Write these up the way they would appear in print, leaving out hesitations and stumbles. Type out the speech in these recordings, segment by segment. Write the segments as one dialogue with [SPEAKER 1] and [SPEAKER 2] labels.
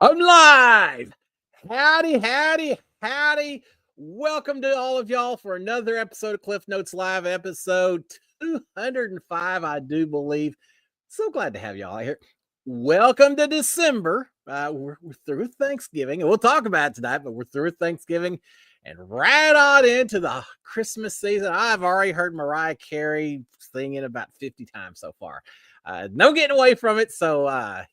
[SPEAKER 1] I'm live. Howdy, howdy, howdy. Welcome to all of y'all for another episode of Cliff Notes Live, episode 205, I do believe. So glad to have y'all here. Welcome to December. We're through Thanksgiving, and we'll talk about it tonight, but we're through Thanksgiving and right on into the Christmas season. I've already heard Mariah Carey singing about 50 times so far. No getting away from it. So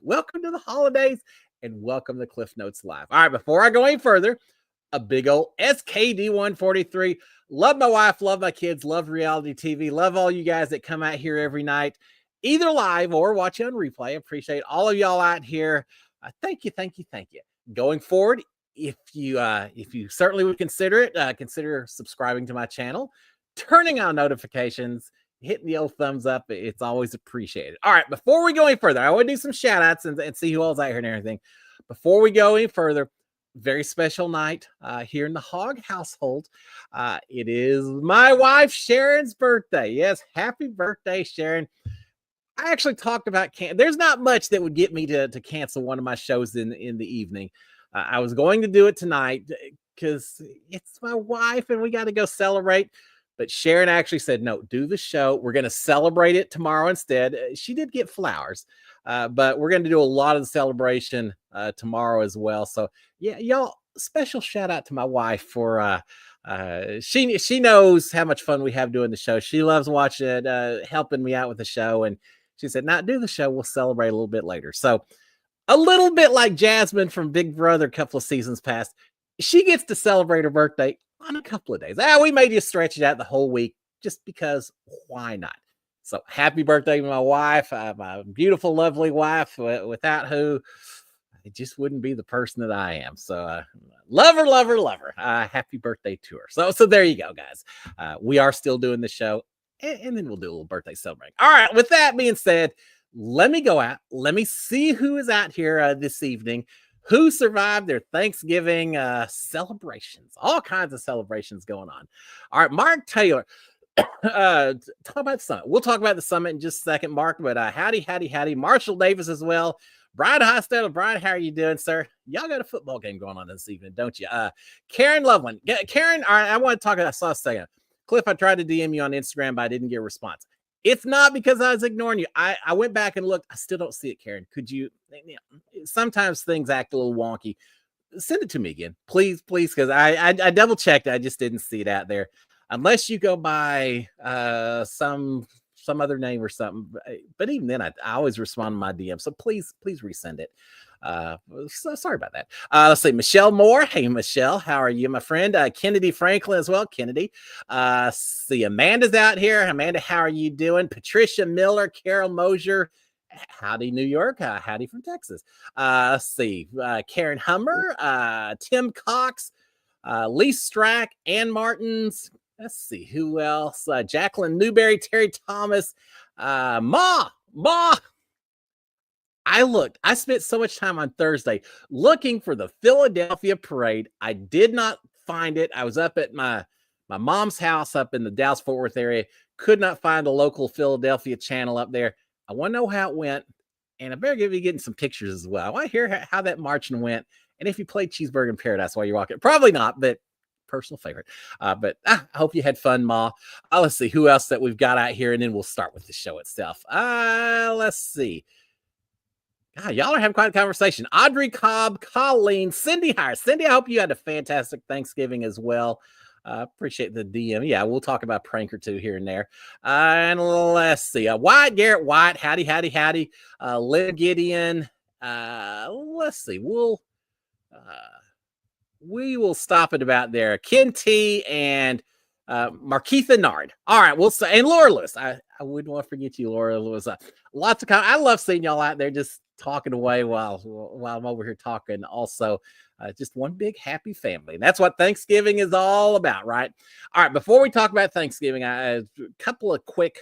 [SPEAKER 1] welcome to the holidays and welcome to Cliff Notes Live. All right, before I go any further, a big old SKD 143. Love my wife, love my kids, love reality TV, love all you guys that come out here every night, either live or watch it on replay. Appreciate all of y'all out here. Thank you, thank you, thank you. Going forward, if you certainly would consider it, consider subscribing to my channel, turning on notifications, hitting the old thumbs up. It's always appreciated. All right, before we go any further, I want to do some shout outs and see who else out here and everything. Before we go any further, very special night here in the Hog household. It is my wife Sharon's birthday. Yes, happy birthday, Sharon. I actually talked about there's not much that would get me to cancel one of my shows in the evening. I was going to do it tonight because it's my wife and we got to go celebrate. But Sharon actually said, no, do the show. We're going to celebrate it tomorrow instead. She did get flowers, but we're going to do a lot of the celebration tomorrow as well. So yeah, y'all, special shout out to my wife for she knows how much fun we have doing the show. She loves watching it, helping me out with the show. And she said, not do the show. We'll celebrate a little bit later. So a little bit like Jasmine from Big Brother a couple of seasons past, she gets to celebrate her birthday on a couple of days. We may just stretch it out the whole week just because why not? So happy birthday to my wife, my beautiful, lovely wife, without who I just wouldn't be the person that I am. So love her, love her, love her. Happy birthday to her. So there you go, guys. We are still doing the show, and then we'll do a little birthday celebrating. All right, with that being said, let me go out. Let me see who is out here this evening. Who survived their Thanksgiving celebrations? All kinds of celebrations going on. All right, Mark Taylor. Talk about the summit. We'll talk about the summit in just a second, Mark. But howdy, howdy, howdy. Marshall Davis as well. Brian Hostetler. Brian, how are you doing, sir? Y'all got a football game going on this evening, don't you? Karen Loveland. Karen, all right, I want to talk. I saw a second. Cliff, I tried to DM you on Instagram, but I didn't get a response. It's not because I was ignoring you. I went back and looked. I still don't see it, Karen. Could you? Sometimes things act a little wonky. Send it to me again, please, because I double checked. I just didn't see it out there. Unless you go by some other name or something. But even then, I always respond to my DM. So please resend it. So sorry about that. Let's see, Michelle Moore. Hey, Michelle, how are you, my friend? Kennedy Franklin as well. Kennedy. See, Amanda's out here. Amanda, how are you doing? Patricia Miller, Carol Mosier. Howdy, New York. Howdy from Texas. Let's see, Karen Hummer, Tim Cox, Lee Strack, Ann Martins. Let's see who else. Jacqueline Newberry, Terry Thomas, Ma. I spent so much time on Thursday looking for the Philadelphia parade. I did not find it. I was up at my mom's house up in the Dallas-Fort Worth area. Could not find the local Philadelphia channel up there. I want to know how it went, and I better give you getting some pictures as well. I want to hear how that marching went, and if you played Cheeseburger in Paradise while you're walking. Probably not, but personal favorite. But I hope you had fun, Ma. Let's see who else that we've got out here, and then we'll start with the show itself. Let's see. God, y'all are having quite a conversation. Audrey Cobb, Colleen, Cindy Hire. Cindy, I hope you had a fantastic Thanksgiving as well. Appreciate the DM. Yeah, we'll talk about prank or two here and there. And let's see. Wyatt Garrett White. Howdy, howdy, howdy. Lynn Gideon. Let's see. We will stop it about there. Ken T and Markeitha Nard. All right, we'll say, and Laura Lewis. I wouldn't want to forget you, Laura Lewis. Lots of I love seeing y'all out there just talking away while I'm over here talking. Also, just one big happy family. And that's what Thanksgiving is all about, right? All right, before we talk about Thanksgiving, a couple of quick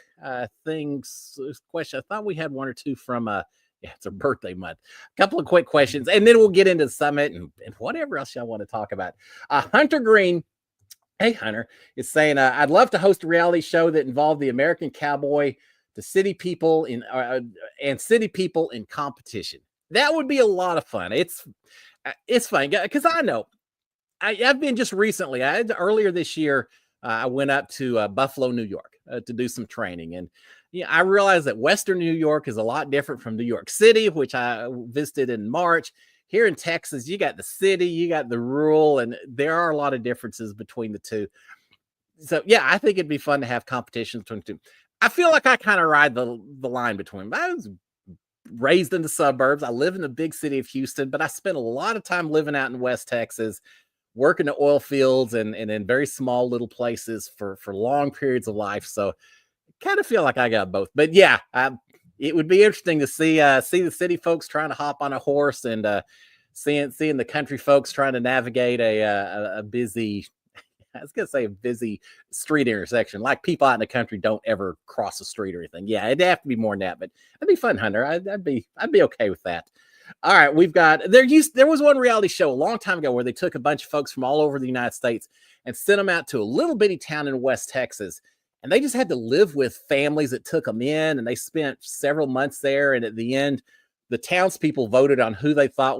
[SPEAKER 1] things. Question. I thought we had one or two from yeah, it's a birthday month. A couple of quick questions, and then we'll get into the summit and whatever else y'all want to talk about. Hunter Green. Hey, Hunter, is saying, I'd love to host a reality show that involved the American cowboy, the city people in and city people in competition. That would be a lot of fun. It's fun because I know I've been just recently. Earlier this year. I went up to Buffalo, New York, to do some training, and yeah, I realized that Western New York is a lot different from New York City, which I visited in March. Here in Texas, you got the city, you got the rural, and there are a lot of differences between the two. So yeah, I think it'd be fun to have competition between the two. I feel like I kind of ride the line between them. I was raised in the suburbs. I live in the big city of Houston, but I spent a lot of time living out in West Texas, working the oil fields and in very small little places for long periods of life. So kind of feel like I got both. But yeah, it would be interesting to see the city folks trying to hop on a horse and seeing the country folks trying to navigate a busy. I was gonna say a busy street intersection. Like people out in the country don't ever cross the street or anything. Yeah, it'd have to be more than that, but that'd be fun, Hunter. I'd be okay with that. All right, we've got there was one reality show a long time ago where they took a bunch of folks from all over the United States and sent them out to a little bitty town in West Texas. And they just had to live with families that took them in, and they spent several months there. And at the end, the townspeople voted on who they thought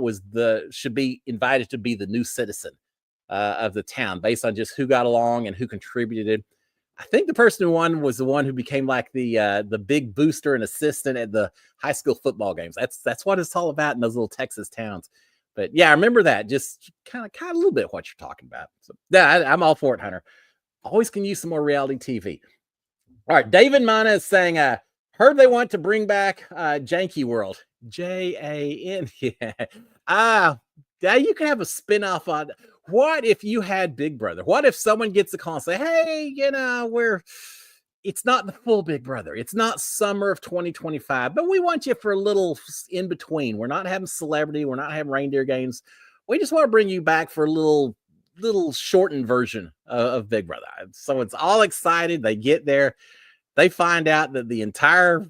[SPEAKER 1] should be invited to be the new citizen of the town based on just who got along and who contributed. I think the person who won was the one who became like the big booster and assistant at the high school football games. That's what it's all about in those little Texas towns. But yeah, I remember that. Just kind of a little bit what you're talking about. So yeah, I'm all for it, Hunter. Always can use some more reality TV. All right, David Mana is saying, heard they want to bring back Janky World. JAN. Yeah. Yeah, you can have a spin-off on. What if you had Big Brother? What if someone gets a call and say, hey, it's not the full Big Brother. It's not summer of 2025, but we want you for a little in between. We're not having celebrity. We're not having reindeer games. We just want to bring you back for a little shortened version of Big Brother. So it's all excited. They get there. They find out that the entire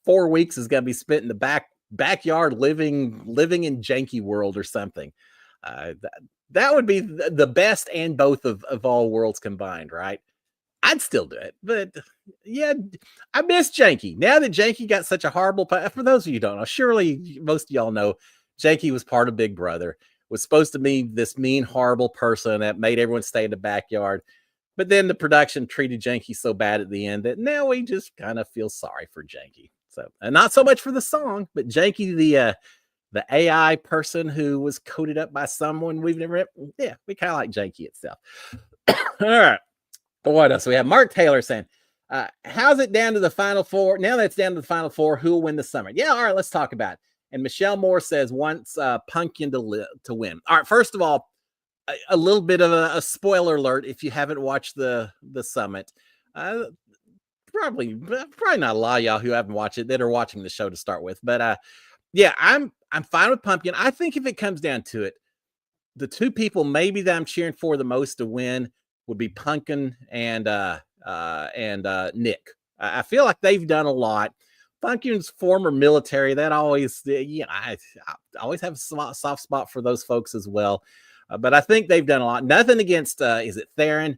[SPEAKER 1] 4 weeks is going to be spent in the backyard living in Janky World or something. That would be the best and both of all worlds combined, right? I'd still do it, but yeah, I miss Janky. Now that Janky got such a horrible, for those of you who don't know, surely most of y'all know, Janky was part of Big Brother, was supposed to be this mean, horrible person that made everyone stay in the backyard. But then the production treated Janky so bad at the end that now we just kind of feel sorry for Janky. So, and not so much for the song, but Janky, the AI person who was coded up by someone we've never. Yeah, we kind of like Janky itself. All right. What else? We have Mark Taylor saying, how's it down to the final four? Now that it's down to the final four, who will win the summer? Yeah, all right, let's talk about it. And Michelle Moore says, wants Pumpkin to win. All right, first of all, a little bit of a spoiler alert if you haven't watched the summit. Probably not a lot of y'all who haven't watched it that are watching the show to start with. But yeah, I'm fine with Pumpkin. I think if it comes down to it, the two people maybe that I'm cheering for the most to win would be Pumpkin and Nick. I feel like they've done a lot. Pumpkin's former military. That always, I always have a soft spot for those folks as well. But I think they've done a lot. Nothing against, is it Theron?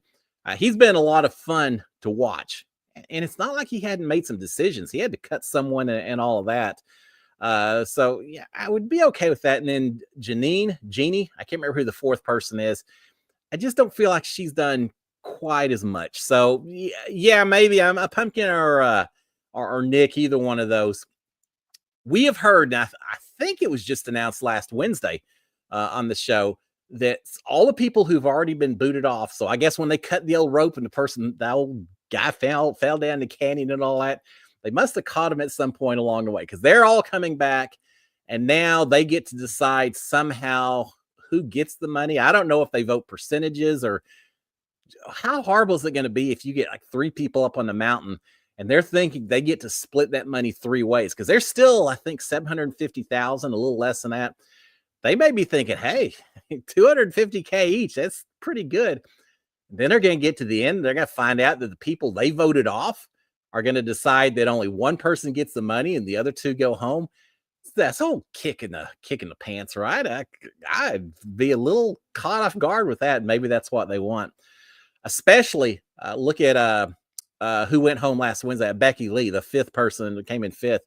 [SPEAKER 1] He's been a lot of fun to watch. And it's not like he hadn't made some decisions. He had to cut someone and all of that. So, yeah, I would be okay with that. And then Jeannie, I can't remember who the fourth person is. I just don't feel like she's done quite as much. So, yeah, maybe I'm a Pumpkin or Nick, either one of those. We have heard, and I think it was just announced last Wednesday on the show, that all the people who've already been booted off. So I guess when they cut the old rope and the old guy fell down the canyon and all that, they must have caught him at some point along the way because they're all coming back. And now they get to decide somehow who gets the money. I don't know if they vote percentages or how horrible is it going to be if you get like 3 people up on the mountain and they're thinking they get to split that money 3 ways because there's still, I think, 750,000, a little less than that. They may be thinking, hey, 250K each, that's pretty good. Then they're going to get to the end. They're going to find out that the people they voted off are going to decide that only one person gets the money and the other 2 go home. That's all kick in the pants, right? I'd be a little caught off guard with that. Maybe that's what they want. Especially look at who went home last Wednesday, Becky Lee, the 5th person that came in 5th.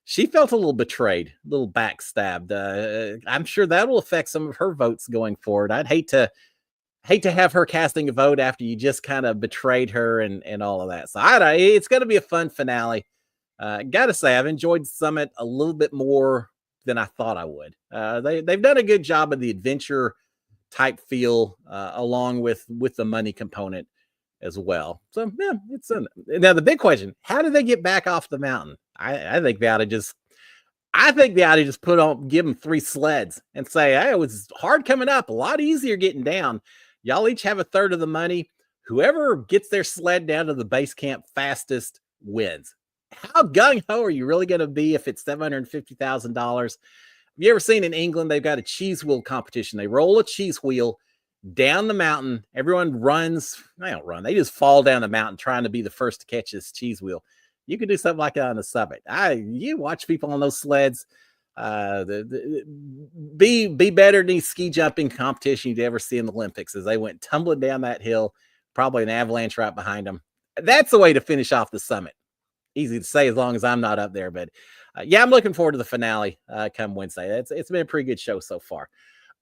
[SPEAKER 1] she felt a little betrayed, a little backstabbed. I'm sure that will affect some of her votes going forward. I'd hate to have her casting a vote after you just kind of betrayed her and all of that. So it's going to be a fun finale. Gotta say, I've enjoyed Summit a little bit more than I thought I would. They've done a good job of the adventure type feel, along with the money component as well. So yeah, now the big question: how do they get back off the mountain? I think they ought to just. I think they ought to just give them 3 sleds and say, hey, it was hard coming up, a lot easier getting down. Y'all each have a third of the money. Whoever gets their sled down to the base camp fastest wins. How gung-ho are you really going to be if it's $750,000? Have you ever seen in England, they've got a cheese wheel competition. They roll a cheese wheel down the mountain. Everyone runs. They don't run. They just fall down the mountain trying to be the first to catch this cheese wheel. You can do something like that on the Summit. You watch people on those sleds. Be better than any ski jumping competition you'd ever see in the Olympics as they went tumbling down that hill, probably an avalanche right behind them. That's the way to finish off the Summit. Easy to say as long as I'm not up there, but yeah, I'm looking forward to the finale come Wednesday. It's been a pretty good show so far.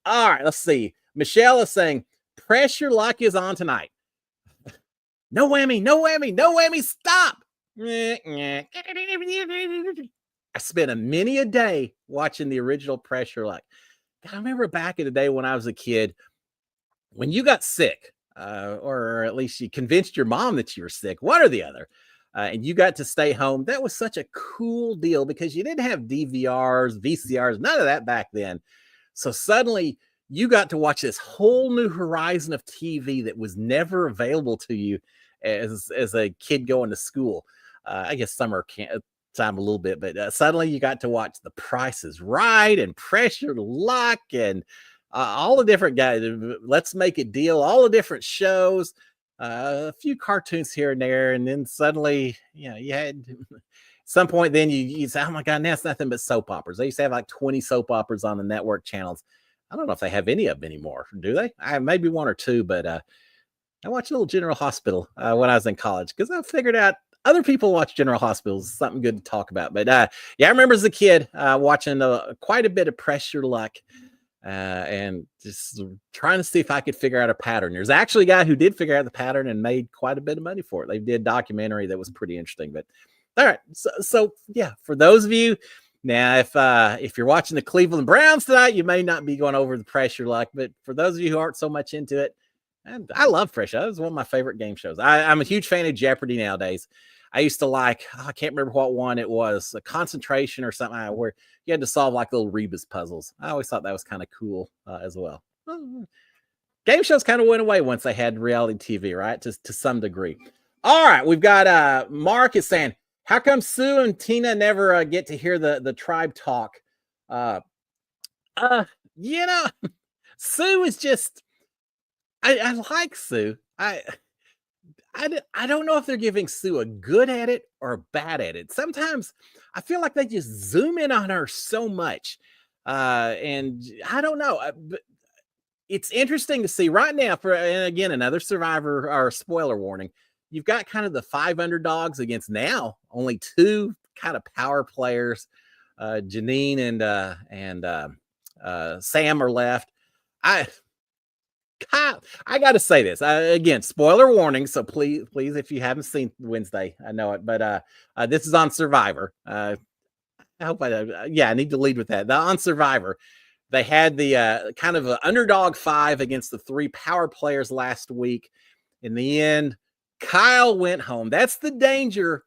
[SPEAKER 1] All right, let's see. Michelle is saying pressure luck is on tonight. No whammy, no whammy, no whammy. Stop. I spent many a day watching the original Pressure Luck. I remember back in the day when I was a kid, when you got sick, or at least you convinced your mom that you were sick, one or the other, and you got to stay home. That was such a cool deal because you didn't have DVRs, VCRs, none of that back then. So suddenly you got to watch this whole new horizon of TV that was never available to you as a kid going to school. I guess summer time a little bit, but suddenly you got to watch The Price is Right and Pressure Luck and all the different guys. Let's Make a Deal, all the different shows, a few cartoons here and there, and then suddenly, you had some point. Then you say, "Oh my God, now it's nothing but soap operas." They used to have like 20 soap operas on the network channels. I don't know if they have any of them anymore. Do they? Maybe 1 or 2, but I watched a little General Hospital when I was in college because I figured out other people watch General Hospital. Something good to talk about. But yeah, I remember as a kid watching quite a bit of Pressure Luck and just trying to see if I could figure out a pattern. There's actually a guy who did figure out the pattern and made quite a bit of money for it. They did a documentary that was pretty interesting. But all right, so yeah, for those of you now, if you're watching the Cleveland Browns tonight, you may not be going over the Pressure Luck. But for those of you who aren't so much into it, and I love Pressure. That was one of my favorite game shows. I'm a huge fan of Jeopardy nowadays. I used to like, I can't remember what one it was, a concentration or something where you had to solve like little Rebus puzzles. I always thought that was kind of cool as well. Game shows kind of went away once they had reality TV, right? To some degree. All right, we've got Mark is saying, how come Sue and Tina never get to hear the tribe talk? Sue is just, I like Sue. I don't know if they're giving Sue a good at it or a bad at it. Sometimes I feel like they just zoom in on her so much. And I don't know. But it's interesting to see right now and again, another Survivor or spoiler warning. You've got kind of the 5 underdogs against now only 2 kind of power players. Janine and Sam are left. I got to say this again, spoiler warning. So please, if you haven't seen Wednesday, I know it, but this is on Survivor. I hope I need to lead with that. On Survivor, they had the kind of an underdog 5 against the 3 power players last week. In the end, Kyle went home. That's the danger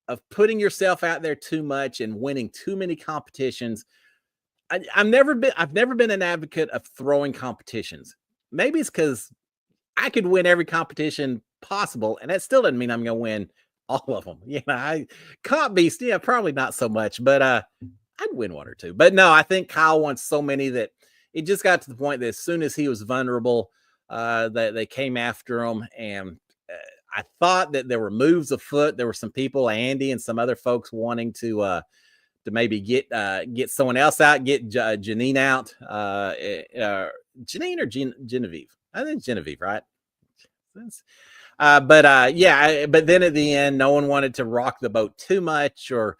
[SPEAKER 1] of putting yourself out there too much and winning too many competitions. I've never been an advocate of throwing competitions. Maybe it's because I could win every competition possible, and that still doesn't mean I'm going to win all of them. Comp Beast, probably not so much, but I'd win 1 or 2. But no, I think Kyle won so many that it just got to the point that as soon as he was vulnerable, they came after him. And I thought that there were moves afoot. There were some people, Andy and some other folks, wanting to maybe get someone else out, get Janine out. Janine or Genevieve? I think Genevieve, right? But then at the end, no one wanted to rock the boat too much or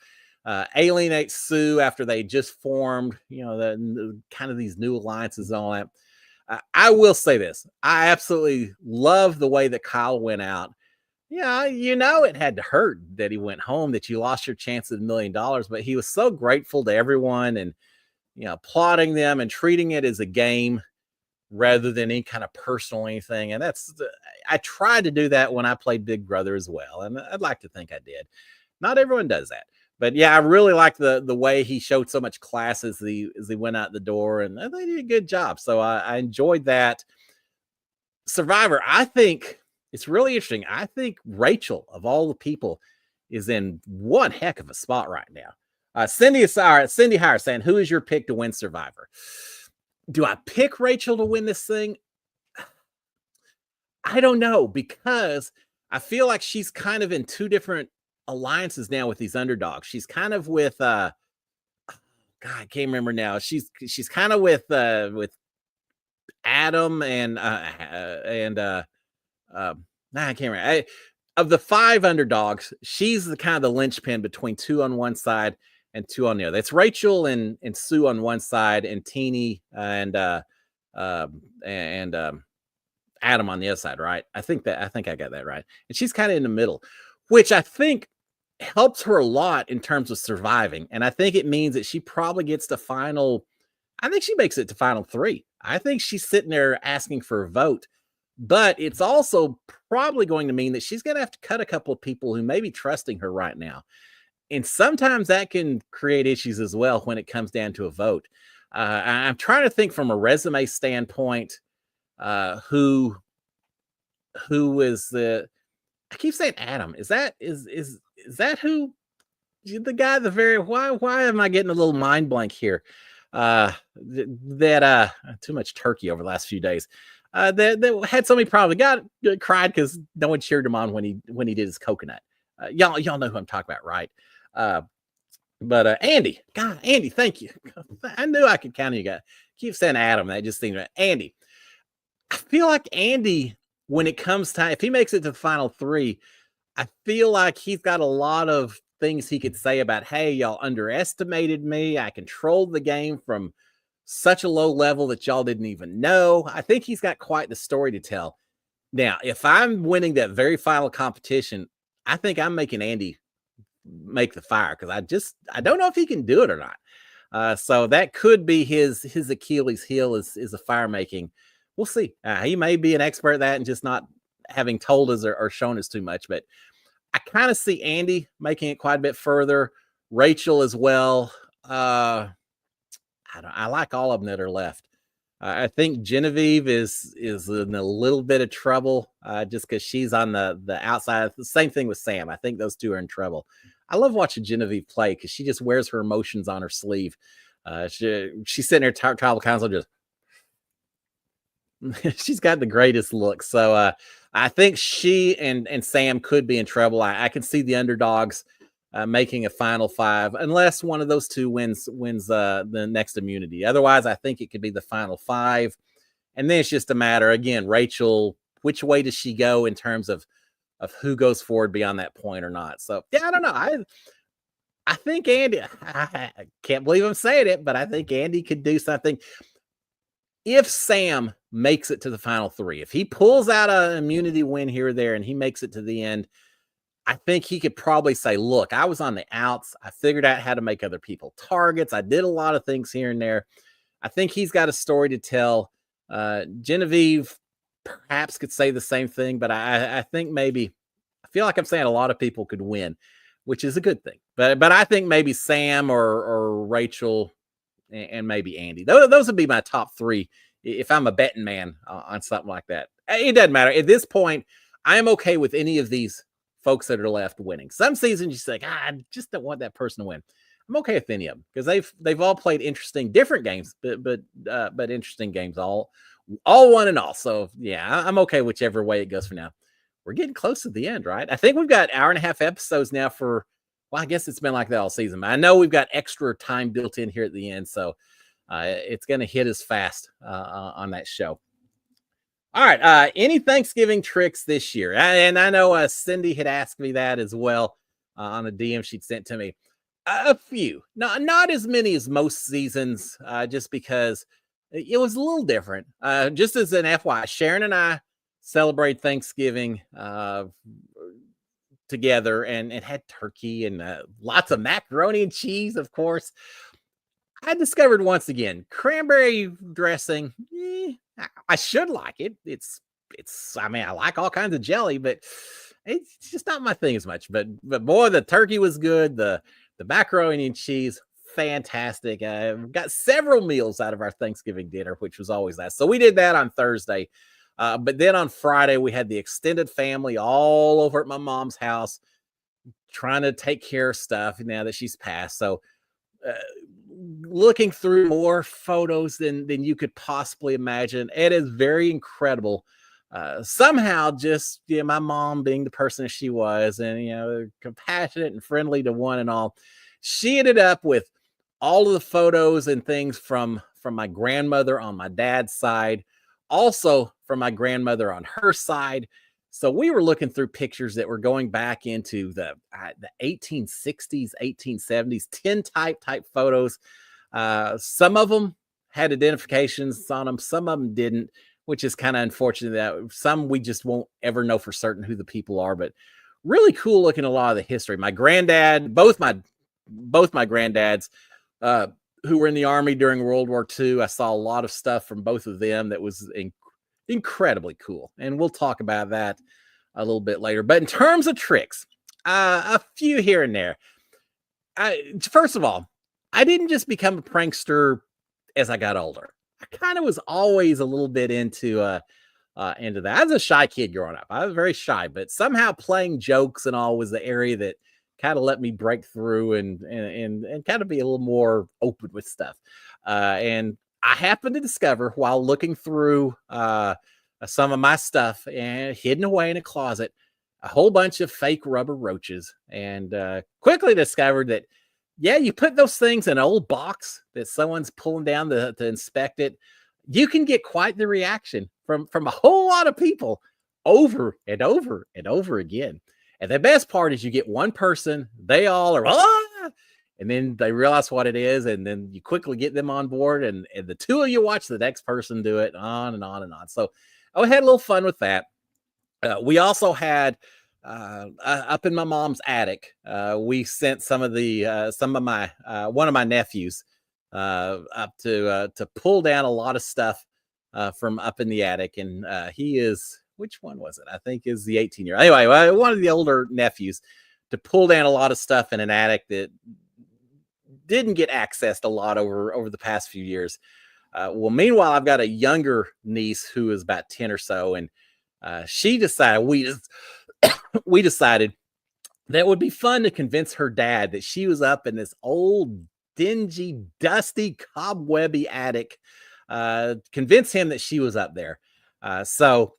[SPEAKER 1] alienate Sue after they just formed, the kind of these new alliances and all that. I will say this. I absolutely love the way that Kyle went out. Yeah, it had to hurt that he went home, that you lost your chance at $1 million, but he was so grateful to everyone and, applauding them and treating it as a game rather than any kind of personal anything. And I tried to do that when I played Big Brother as well. And I'd like to think I did. Not everyone does that. But yeah, I really like the way he showed so much class as he went out the door, and they did a good job. So I enjoyed that. Survivor, I think it's really interesting. I think Rachel, of all the people, is in one heck of a spot right now. Cindy Hire saying, who is your pick to win Survivor? Do I pick Rachel to win this thing? I don't know, because I feel like she's kind of in two different alliances now with these underdogs. She's kind of with God, I can't remember now. She's kind of with Adam and I can't remember. Of the 5 underdogs, she's the kind of the linchpin between 2 on one side and 2 on the other. That's Rachel and Sue on one side, and Teeny and Adam on the other side, right? I think I got that right. And she's kind of in the middle, which I think helps her a lot in terms of surviving. And I think it means that she probably gets to final. I think she makes it to final 3. I think she's sitting there asking for a vote, but it's also probably going to mean that she's going to have to cut a couple of people who may be trusting her right now. And sometimes that can create issues as well when it comes down to a vote. I'm trying to think from a resume standpoint, who is the, I keep saying Adam. Is that who the guy, why am I getting a little mind blank here? That too much turkey over the last few days. That had so many problems. Cried because no one cheered him on when he did his coconut. Y'all know who I'm talking about, right? But Andy, God, Andy, thank you. I knew I could count on you guys. Keep saying Adam. That just seems right. Andy. I feel like Andy, when it comes time, if he makes it to the final 3, I feel like he's got a lot of things he could say about, hey, y'all underestimated me. I controlled the game from such a low level that y'all didn't even know. I think he's got quite the story to tell. Now, if I'm winning that very final competition, I think I'm making Andy make the fire, because I don't know if he can do it or not. So that could be his Achilles heel is the fire making. We'll see. He may be an expert at that and just not having told us or shown us too much. But I kind of see Andy making it quite a bit further. Rachel as well. I like all of them that are left. I think Genevieve is in a little bit of trouble just because she's on the outside. The same thing with Sam. I think those two are in trouble. I love watching Genevieve play because she just wears her emotions on her sleeve. She's sitting there, tribal council, just she's got the greatest look. So I think she and Sam could be in trouble. I can see the underdogs making a final 5, unless one of those two wins the next immunity. Otherwise, I think it could be the final 5. And then it's just a matter, again, Rachel, which way does she go in terms of who goes forward beyond that point or not? So, yeah, I don't know. I think Andy, I can't believe I'm saying it, but I think Andy could do something. If Sam makes it to the final 3, if he pulls out an immunity win here or there and he makes it to the end, I think he could probably say, look, I was on the outs. I figured out how to make other people targets. I did a lot of things here and there. I think he's got a story to tell. Genevieve perhaps could say the same thing, but I think maybe, I feel like I'm saying a lot of people could win, which is a good thing. But I think maybe Sam or Rachel and maybe Andy. Those would be my top 3 if I'm a betting man on something like that. It doesn't matter. At this point, I am okay with any of these folks that are left winning. Some seasons you say, I just don't want that person to win. I'm okay with any of them because they've all played interesting, different games, but interesting games, all one and all. So yeah, I'm okay whichever way it goes for now. We're getting close to the end, right? I think we've got 1.5 hour episodes now for, well, I guess it's been like that all season. I know we've got extra time built in here at the end, so it's going to hit us fast on that show. All right. Any Thanksgiving tricks this year? And I know Cindy had asked me that as well on a DM she'd sent to me. A few, not as many as most seasons, just because it was a little different. Just as an FYI, Sharon and I celebrate Thanksgiving together and had turkey and lots of macaroni and cheese, of course. I discovered once again cranberry dressing. I should like it. It's. I mean, I like all kinds of jelly, but it's just not my thing as much. But boy, the turkey was good. The macaroni and cheese, fantastic. Got several meals out of our Thanksgiving dinner, which was always nice. So we did that on Thursday. But then on Friday, we had the extended family all over at my mom's house trying to take care of stuff now that she's passed. So uh, looking through more photos than you could possibly imagine. It is very incredible. Somehow, just my mom being the person that she was, and compassionate and friendly to one and all, she ended up with all of the photos and things from my grandmother on my dad's side, also from my grandmother on her side. So we were looking through pictures that were going back into the 1860s, 1870s, type photos. Some of them had identifications on them, some of them didn't, which is kind of unfortunate. That some we just won't ever know for certain who the people are, but really cool looking a lot of the history. My granddad, both my granddads, who were in the Army during World War II. I saw a lot of stuff from both of them that was incredibly cool. And we'll talk about that a little bit later. But in terms of tricks, a few here and there. First of all, I didn't just become a prankster as I got older. I kind of was always a little bit into that. I was a shy kid growing up. I was very shy, but somehow playing jokes and all was the area that kind of let me break through and kind of be a little more open with stuff. And I happened to discover while looking through some of my stuff and hidden away in a closet, a whole bunch of fake rubber roaches, and quickly discovered that, yeah, you put those things in an old box that someone's pulling down to inspect it, you can get quite the reaction from a whole lot of people over and over and over again. And the best part is you get one person, they all are, and then they realize what it is, and then you quickly get them on board, and the two of you watch the next person do it, on and on and on. So I had a little fun with that. We also had up in my mom's attic, we sent some of my one of my nephews up to pull down a lot of stuff from up in the attic, and he is, which one was it? I think is the 18-year-old. Anyway, one of the older nephews, to pull down a lot of stuff in an attic that didn't get accessed a lot over the past few years. Well, meanwhile, I've got a younger niece who is about 10 or so, and she decided we decided that it would be fun to convince her dad that she was up in this old, dingy, dusty, cobwebby attic. Convince him that she was up there. So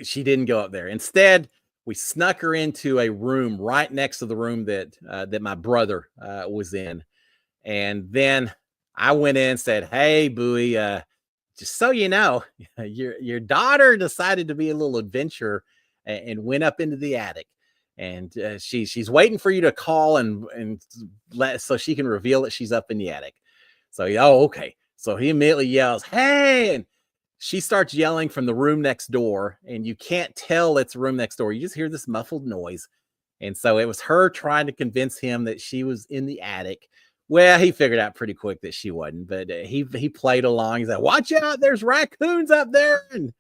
[SPEAKER 1] she didn't go up there. Instead, we snuck her into a room right next to the room that my brother was in. And then I went in and said, "Hey, Bowie, just so you know, your daughter decided to be a little adventurer and went up into the attic. And she's waiting for you to call and so she can reveal that she's up in the attic." So, okay. So he immediately yells, "Hey!" And she starts yelling from the room next door, and you can't tell it's the room next door. You just hear this muffled noise. And so it was her trying to convince him that she was in the attic. Well, he figured out pretty quick that she wasn't, but he played along. He said, "Watch out, there's raccoons up there." And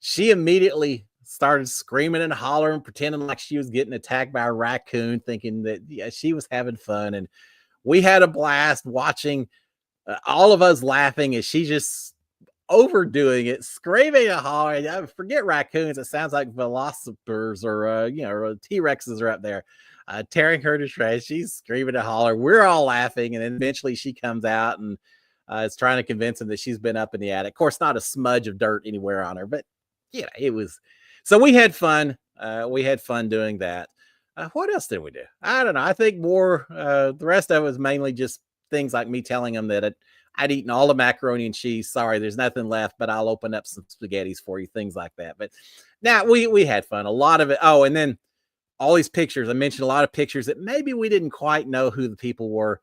[SPEAKER 1] she immediately started screaming and hollering, pretending like she was getting attacked by a raccoon, thinking that she was having fun. And we had a blast watching, all of us laughing as she just overdoing it, screaming and hollering. I forget raccoons. It sounds like velociraptors or T-Rexes are up there, tearing her to shreds. She's screaming and hollering. We're all laughing. And then eventually she comes out and is trying to convince him that she's been up in the attic. Of course, not a smudge of dirt anywhere on her, but it was. So we had fun. We had fun doing that. What else did we do? I don't know. I think more, the rest of it was mainly just things like me telling them that I'd eaten all the macaroni and cheese. Sorry, there's nothing left, but I'll open up some spaghettis for you, things like that. But now we had fun. A lot of it. Oh, and then all these pictures. I mentioned a lot of pictures that maybe we didn't quite know who the people were.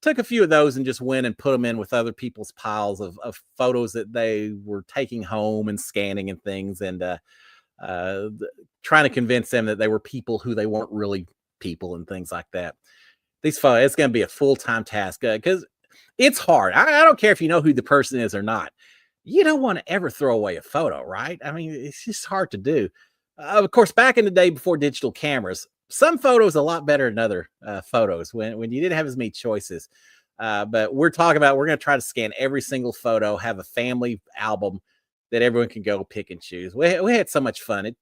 [SPEAKER 1] Took a few of those and just went and put them in with other people's piles of photos that they were taking home and scanning and things, and trying to convince them that they were people who they weren't really people and things like that. These photos, it's going to be a full-time task because it's hard. I don't care if you know who the person is or not. You don't want to ever throw away a photo, right? I mean, it's just hard to do. Of course, back in the day before digital cameras, some photos a lot better than other photos when you didn't have as many choices. But we're talking about, we're going to try to scan every single photo, have a family album that everyone can go pick and choose. We had so much fun.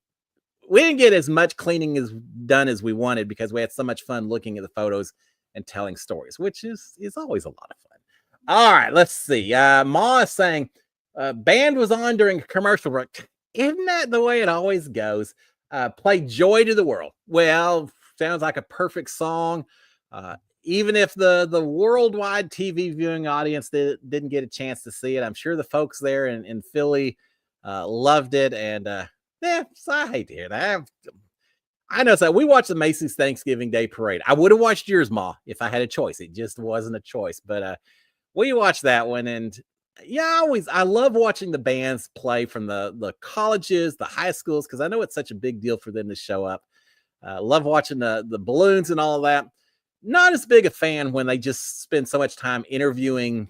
[SPEAKER 1] We didn't get as much cleaning done as we wanted because we had so much fun looking at the photos and telling stories, which is always a lot of fun. All right, let's see. Ma is saying, band was on during a commercial break. Isn't that the way it always goes? Play Joy to the World. Well, sounds like a perfect song. Even if the worldwide TV viewing audience didn't get a chance to see it, I'm sure the folks there in Philly loved it. And so I hate to hear that. I know. So we watched the Macy's Thanksgiving Day Parade. I would have watched yours, Ma, if I had a choice. It just wasn't a choice. But we watched that one, and yeah, I love watching the bands play from the colleges, the high schools, because I know it's such a big deal for them to show up. Love watching the balloons and all of that. Not as big a fan when they just spend so much time interviewing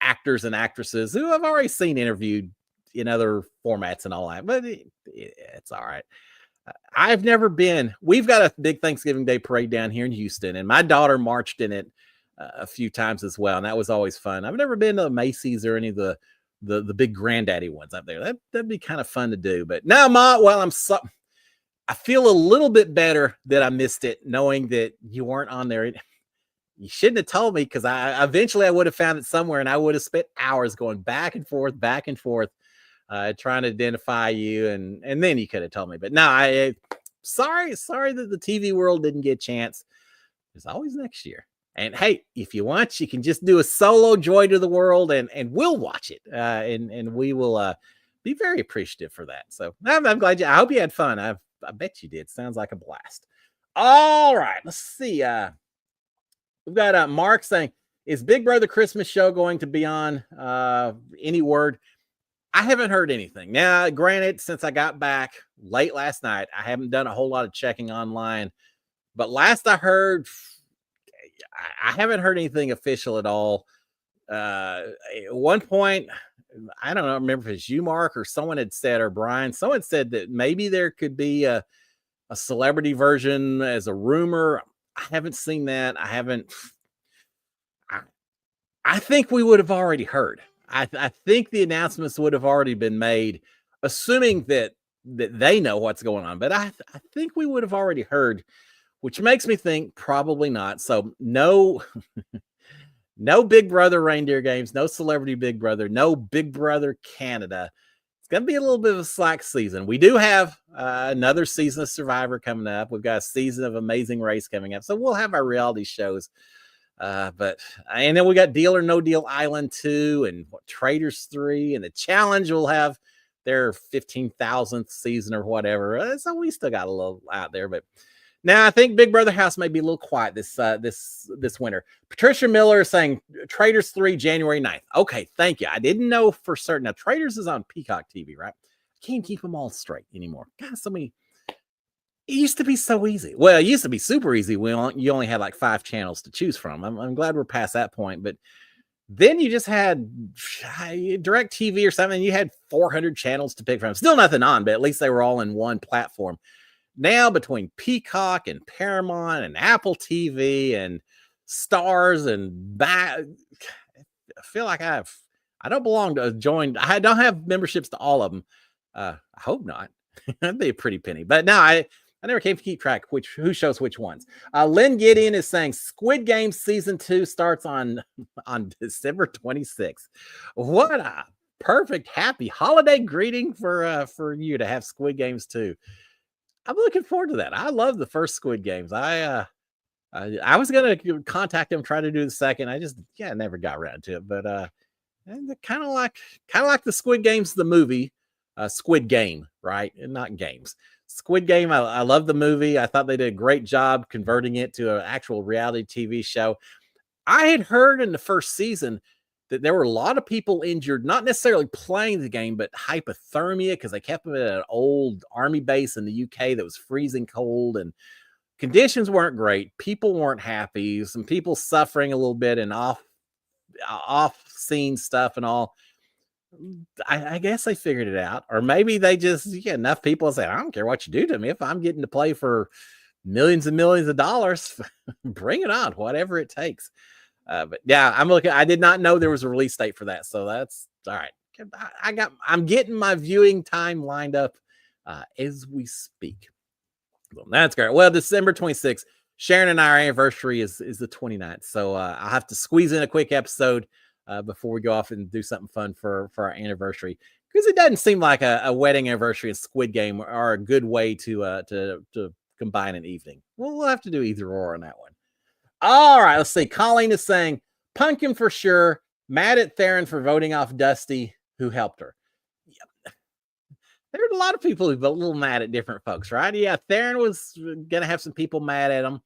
[SPEAKER 1] actors and actresses who I've already seen interviewed in other formats and all that, but it's all right. I've never been. We've got a big Thanksgiving Day parade down here in Houston, and my daughter marched in it a few times as well, and that was always fun. I've never been to the Macy's or any of the big granddaddy ones up there. That'd be kind of fun to do. But now, Ma, well, I feel a little bit better that I missed it, knowing that you weren't on there. You shouldn't have told me, because I eventually would have found it somewhere, and I would have spent hours going back and forth, trying to identify you, and then you could have told me. But no, sorry that the TV world didn't get a chance. There's always next year. And hey, if you want, you can just do a solo Joy to the World, and we'll watch it, and we will be very appreciative for that. So I'm glad I hope you had fun. I bet you did. Sounds like a blast. All right, let's see. We've got Mark saying, is Big Brother Christmas show going to be on? Any word? I haven't heard anything. Now, granted, since I got back late last night, I haven't done a whole lot of checking online. But last I heard, I haven't heard anything official at all. At one point, I don't know, remember if it's you, Mark, or someone had said, or Brian, someone said that maybe there could be a celebrity version as a rumor. I haven't seen that. I think we would have already heard. I think the announcements would have already been made, assuming that they know what's going on. But I think we would have already heard, which makes me think probably not. So no, no Big Brother reindeer games, no Celebrity Big Brother, no Big Brother Canada. It's going to be a little bit of a slack season. We do have another season of Survivor coming up. We've got a season of Amazing Race coming up. So we'll have our reality shows. And then we got Deal or No Deal Island 2 and Traders 3, and the Challenge will have their 15,000th season or whatever. So we still got a little out there, but now I think Big Brother House may be a little quiet this winter. Patricia Miller is saying Traders 3 January 9th. Okay, thank you. I didn't know for certain. Now Traders is on Peacock TV, right? I can't keep them all straight anymore. God, so many. It used to be so easy. Well, it used to be super easy. You only had like 5 channels to choose from. I'm glad we're past that point. But then you just had Direct TV or something. You had 400 channels to pick from. Still nothing on, but at least they were all in one platform. Now between Peacock and Paramount and Apple TV and Stars and I feel like I don't belong to join. I don't have memberships to all of them. I hope not. That'd be a pretty penny. But no, I never came to keep track who shows which ones. Lynn Gideon is saying Squid Game season 2 starts on December 26th. What a perfect, happy holiday greeting for you to have Squid Games 2. I'm looking forward to that. I love the first Squid Games. I was gonna contact them, try to do the second. I just never got around to it. But kind of like the Squid Games, the movie. Squid Game, right? And not games. Squid Game, I love the movie. I thought they did a great job converting it to an actual reality TV show. I had heard in the first season that there were a lot of people injured, not necessarily playing the game, but hypothermia because they kept them at an old army base in the UK that was freezing cold and conditions weren't great. People weren't happy. Some people suffering a little bit and off scene stuff and all. I guess they figured it out, or maybe they just enough people say, I don't care what you do to me. If I'm getting to play for millions and millions of dollars, bring it on, whatever it takes. But yeah, I'm looking. I did not know there was a release date for that, so that's all right. I'm getting my viewing time lined up as we speak. So that's great. Well, December 26th, Sharon and our anniversary is the 29th, so I'll have to squeeze in a quick episode before we go off and do something fun for our anniversary, because it doesn't seem like a wedding anniversary and Squid Game are a good way to combine an evening. We'll have to do either or on that one. All right, let's see. Colleen is saying Pumpkin for sure. Mad at Theron for voting off Dusty, who helped her. Yep. There's a lot of people who vote a little mad at different folks, right? Yeah, Theron was gonna have some people mad at him.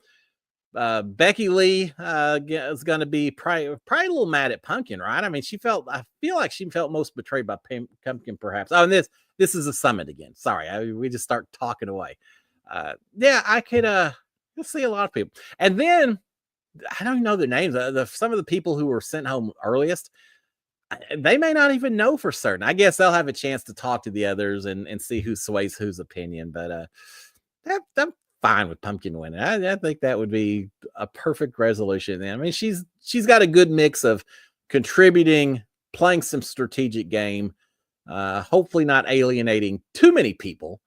[SPEAKER 1] Becky Lee is going to be probably a little mad at Pumpkin, right? I mean, I feel like she felt most betrayed by Pumpkin, perhaps. Oh, and this is a summit again. Sorry, we just start talking away. Yeah, I could see a lot of people, and then I don't even know their names. Some of the people who were sent home earliest, they may not even know for certain. I guess they'll have a chance to talk to the others and see who sways whose opinion. But I'm fine with Pumpkin winning. I think that would be a perfect resolution. I mean, she's got a good mix of contributing, playing some strategic game, hopefully not alienating too many people.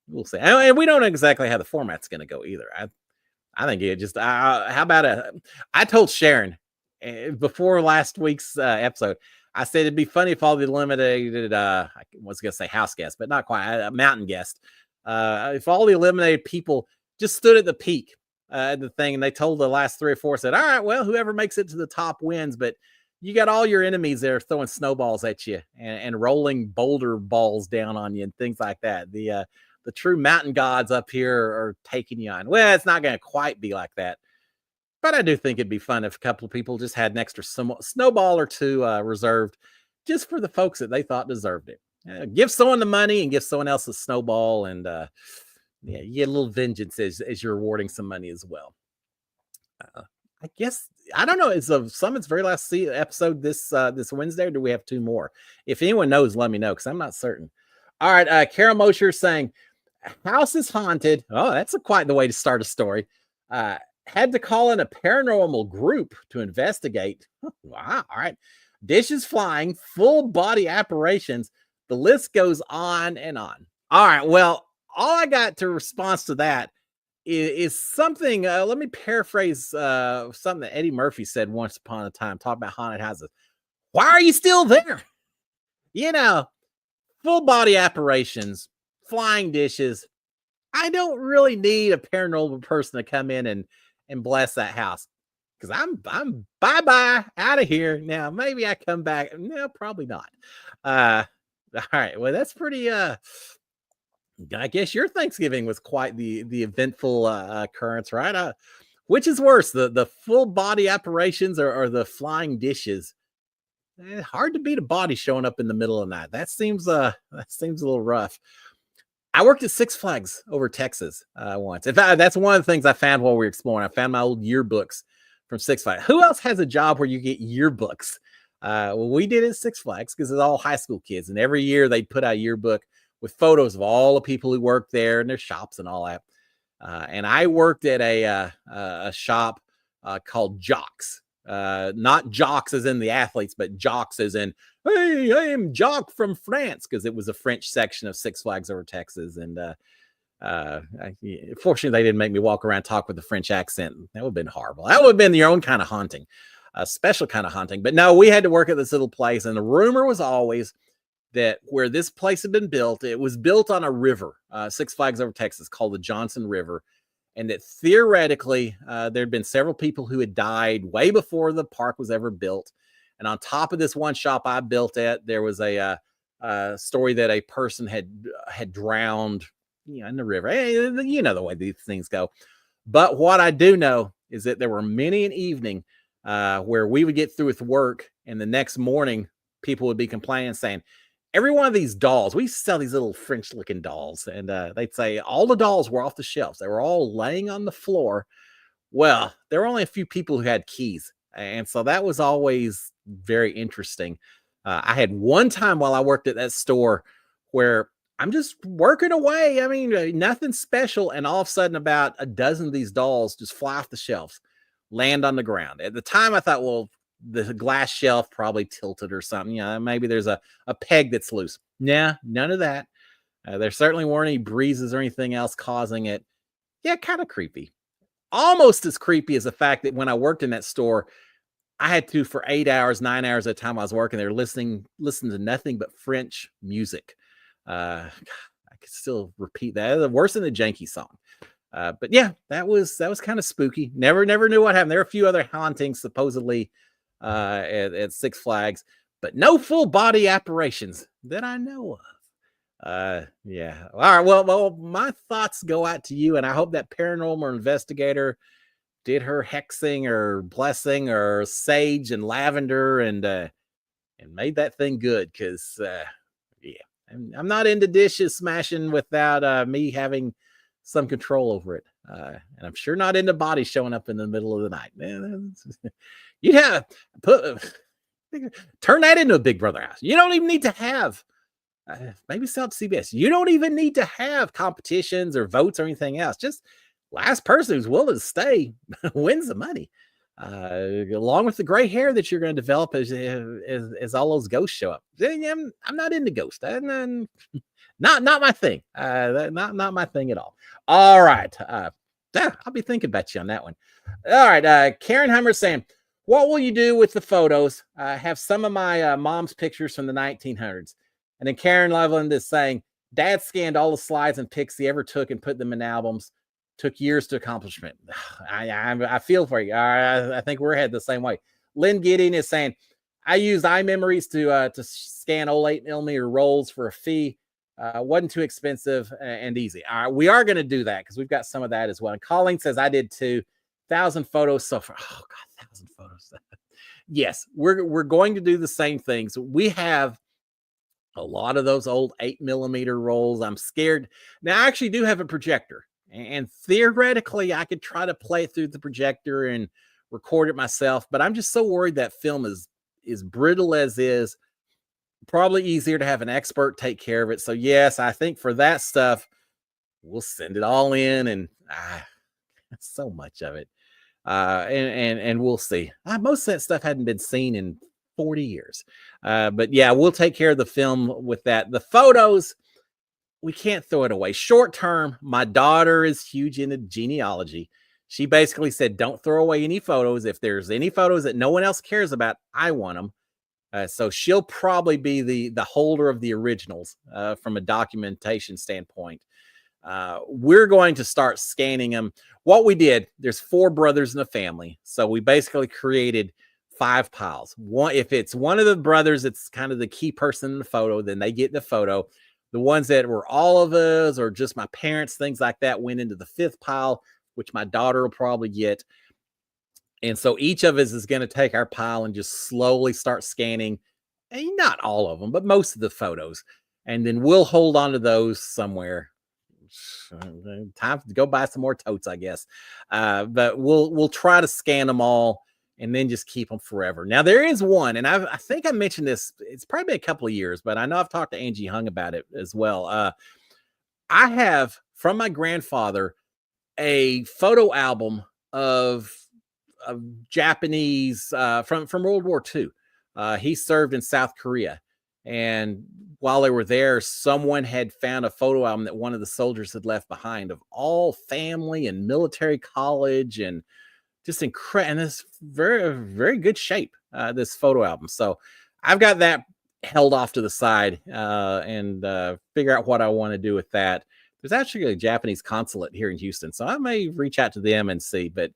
[SPEAKER 1] We'll see. And we don't know exactly how the format's going to go either. I think it just how about I told Sharon before last week's episode, I said it'd be funny if all the eliminated I was going to say house guests, but not quite, a mountain guest. If all the eliminated people just stood at the peak at the thing and they told the last 3 or 4, said, all right, well, whoever makes it to the top wins, but you got all your enemies there throwing snowballs at you and rolling boulder balls down on you and things like that. The true mountain gods up here are taking you on. Well, it's not going to quite be like that, but I do think it'd be fun if a couple of people just had an extra snowball or two reserved just for the folks that they thought deserved it. Give someone the money and give someone else a snowball, and yeah, you get a little vengeance as you're rewarding some money as well. I guess I don't know. Is the Summit's very last episode this Wednesday, or do we have 2 more? If anyone knows, let me know because I'm not certain. All right, Carol Mosher saying house is haunted. Oh, that's quite the way to start a story. Had to call in a paranormal group to investigate. Wow. All right, dishes flying, full body apparitions. The list goes on and on. All right. Well, all I got to response to that is something. Let me paraphrase something that Eddie Murphy said once upon a time, talking about haunted houses. Why are you still there? Full body apparitions, flying dishes. I don't really need a paranormal person to come in and bless that house because I'm bye out of here. Now maybe I come back. No, probably not. All right. Well, that's pretty. I guess your Thanksgiving was quite the eventful occurrence, right? Which is worse, the full body apparitions or the flying dishes? Hard to beat a body showing up in the middle of the night. That seems a little rough. I worked at Six Flags over Texas once. In fact, that's one of the things I found while we were exploring. I found my old yearbooks from Six Flags. Who else has a job where you get yearbooks? Well, we did it at Six Flags because it's all high school kids, and every year they'd put out a yearbook with photos of all the people who worked there and their shops and all that. And I worked at a shop called Jocks, not jocks as in the athletes, but jocks as in, hey, I am Jock from France, because it was a French section of Six Flags over Texas. And fortunately, they didn't make me walk around talk with a French accent. That would have been horrible. That would have been your own kind of haunting. A special kind of hunting. But no, we had to work at this little place, and the rumor was always that where this place had been built, it was built on a river, Six Flags over Texas, called the Johnson River, and that theoretically there'd been several people who had died way before the park was ever built. And on top of this one shop I built at, there was a story that a person had drowned in the river. Hey, you know the way these things go. But what I do know is that there were many an evening where we would get through with work, and the next morning people would be complaining, saying, every one of these dolls, we used to sell these little French looking dolls, and they'd say all the dolls were off the shelves. They were all laying on the floor. Well, there were only a few people who had keys. And so that was always very interesting. I had one time while I worked at that store where I'm just working away. I mean, nothing special. And all of a sudden, about a dozen of these dolls just fly off the shelves, land on the ground. At the time, I thought, well, the glass shelf probably tilted or something. Maybe there's a peg that's loose. Nah, none of that. There certainly weren't any breezes or anything else causing it. Yeah, kind of creepy. Almost as creepy as the fact that when I worked in that store, I had to, for 8 hours, 9 hours at a time I was working there, listening to nothing but French music. I could still repeat that. Worse than the Janky song. But yeah, that was kind of spooky. Never knew what happened. There were a few other hauntings supposedly at Six Flags, but no full body apparitions that I know of. Yeah. All right. Well, my thoughts go out to you, and I hope that paranormal investigator did her hexing or blessing or sage and lavender and made that thing good. Cause yeah, I'm not into dishes smashing without me having some control over it. And I'm sure not into bodies showing up in the middle of the night. You'd have turn that into a Big Brother house. You don't even need to have maybe sell to CBS. You don't even need to have competitions or votes or anything else. Just last person who's willing to stay wins the money, along with the gray hair that you're going to develop as all those ghosts show up. I'm not into ghosts. Not my thing. Not my thing at all. All right. I'll be thinking about you on that one. All right. Karen Hummer saying, what will you do with the photos? I have some of my mom's pictures from the 1900s. And then Karen Loveland is saying, Dad scanned all the slides and pics he ever took and put them in albums. Took years to accomplishment. I feel for you. I think we're headed the same way. Lynn Gidding is saying, I use iMemories to scan old 8mm rolls for a fee. Wasn't too expensive and easy. All right, we are going to do that because we've got some of that as well. And Colleen says, I did 2,000 photos so far. Oh, God, 1,000 photos. Yes, we're going to do the same things. We have a lot of those old 8mm rolls. I'm scared. Now, I actually do have a projector. And theoretically, I could try to play it through the projector and record it myself. But I'm just so worried that film is brittle as is. Probably easier to have an expert take care of it. So, yes, I think for that stuff, we'll send it all in. And so much of it. And we'll see. Most of that stuff hadn't been seen in 40 years. But yeah, we'll take care of the film with that. The photos, we can't throw it away. Short term, my daughter is huge into genealogy. She basically said, don't throw away any photos. If there's any photos that no one else cares about, I want them. So she'll probably be the holder of the originals from a documentation standpoint. We're going to start scanning them. What we did, there's 4 brothers in the family. So we basically created 5 piles. One, if it's one of the brothers, it's kind of the key person in the photo, then they get the photo. The ones that were all of us or just my parents, things like that, went into the 5th pile, which my daughter will probably get. And so each of us is going to take our pile and just slowly start scanning, and not all of them, but most of the photos. And then we'll hold on to those somewhere. Time to go buy some more totes, I guess. But we'll try to scan them all and then just keep them forever. Now, there is one, and I think I mentioned this, it's probably been a couple of years, but I know I've talked to Angie Hung about it as well. I have, from my grandfather, a photo album of Japanese from World War II. He served in South Korea. And while they were there, someone had found a photo album that one of the soldiers had left behind of all family and military college and just incredible, and it's very, very good shape, this photo album. So I've got that held off to the side and figure out what I want to do with that. There's actually a Japanese consulate here in Houston, so I may reach out to them and see. But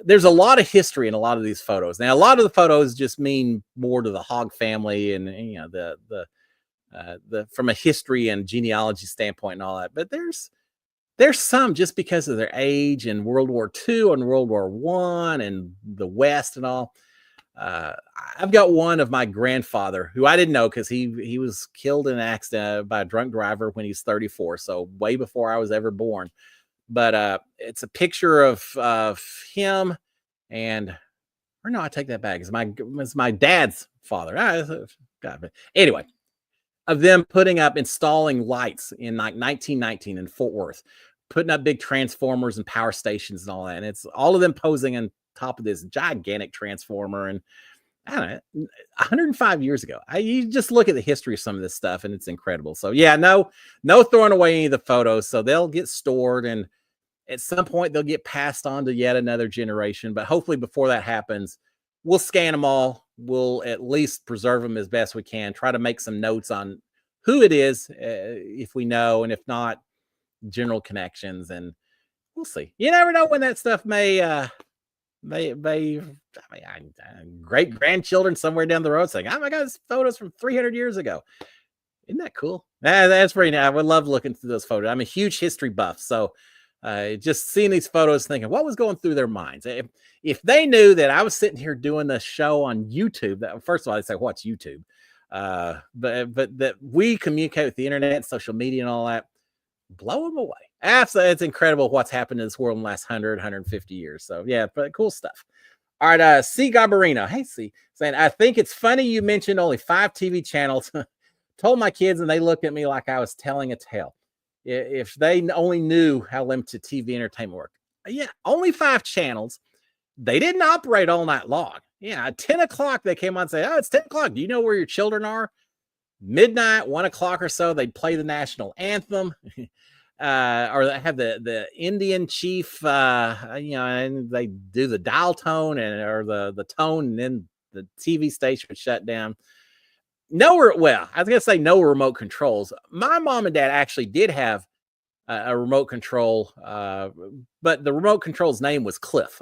[SPEAKER 1] there's a lot of history in a lot of these photos. Now, a lot of the photos just mean more to the Hogg family and the from a history and genealogy standpoint and all that. But there's some just because of their age and World War II and World War I and the West and all. Uh, I've got one of my grandfather who I didn't know because he was killed in an accident by a drunk driver when he was 34, so way before I was ever born. But it's a picture of him and, or no, I take that back. It's my dad's father. God, anyway, of them installing lights in like 1919 in Fort Worth, putting up big transformers and power stations and all that. And it's all of them posing on top of this gigantic transformer. And I don't know, 105 years ago. You just look at the history of some of this stuff and it's incredible. So yeah, no throwing away any of the photos. So they'll get stored and at some point they'll get passed on to yet another generation. But hopefully before that happens, we'll scan them all. We'll at least preserve them as best we can. Try to make some notes on who it is, if we know, and if not, general connections. And we'll see. You never know when that stuff may great grandchildren somewhere down the road saying, "Oh my God, this photos from 300 years ago." Isn't that cool? That's pretty nice. I would love looking through those photos. I'm a huge history buff, so just seeing these photos, thinking what was going through their minds. If they knew that I was sitting here doing the show on YouTube, that first of all, they say, "What's YouTube?" But that we communicate with the internet, social media, and all that, blow them away. Absolutely, it's incredible what's happened in this world in the last 150 years. So yeah, but cool stuff. All right, C. Garbarino. Hey, C. Saying, I think it's funny you mentioned only 5 TV channels. Told my kids and they looked at me like I was telling a tale. If they only knew how limited TV entertainment worked. Yeah, only 5 channels. They didn't operate all night long. Yeah, at 10 o'clock, they came on and say, "Oh, it's 10 o'clock. Do you know where your children are?" Midnight, 1 o'clock or so, they'd play the national anthem. Or they have the Indian chief, and they do the dial tone or the tone, and then the TV station would shut down. I was gonna say no remote controls. My mom and dad actually did have a remote control, but the remote control's name was Cliff.